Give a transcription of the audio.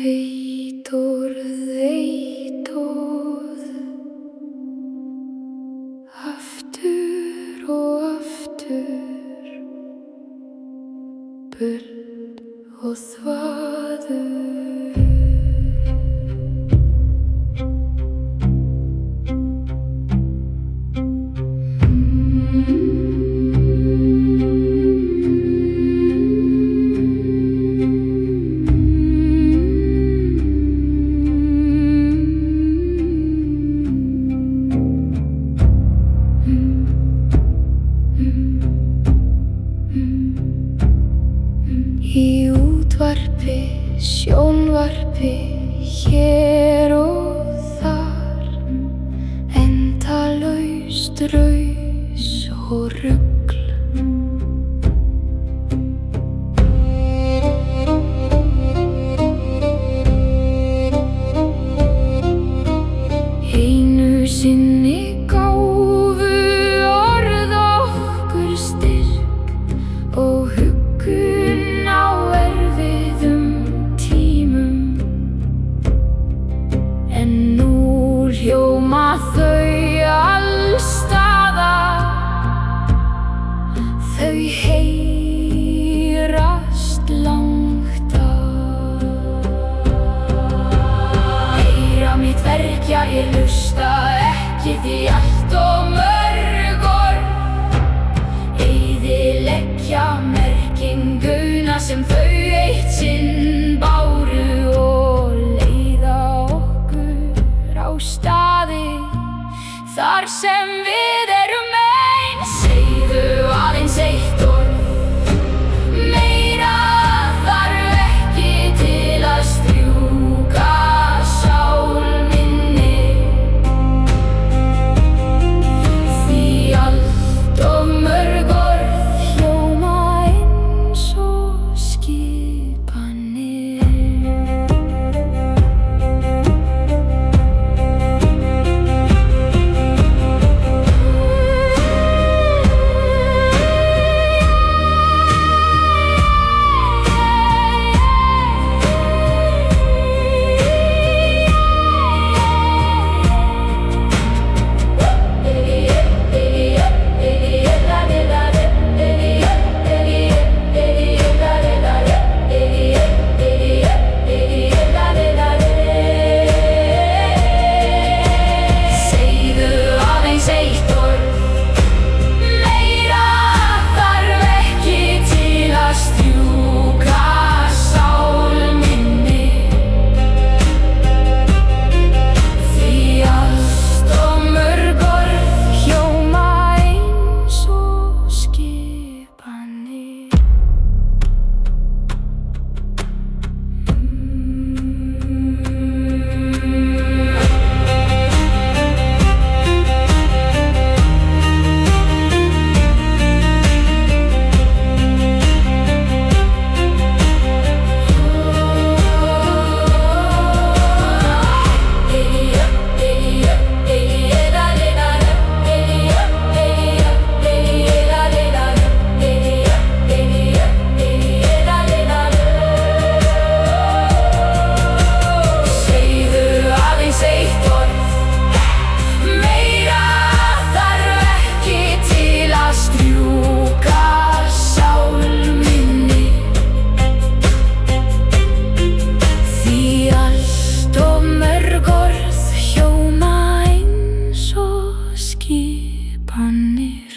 Eitt orð aftur og aftur, burt og þvaður. Í útvarpi, sjónvarpi, hér og þar, endalaust raus og rugl. Einu sinni gáfu orð okkur styrk og huggun á erfiðum tímum, en nú hljóma þau alls staðar. Þau heyrast langt að. Heyra mitt verkja, ég hlusta ekki því allt og mörg orð eyðileggja merkinguna sem þau eitt sinn báru og leiða okkur á staði þar sem við erum ein. Segðu aðeins eitt orð, meira þarf ekki til að strjúka sál minni, því allt of mörg orð hljóma eins og skipanir. Skipanir.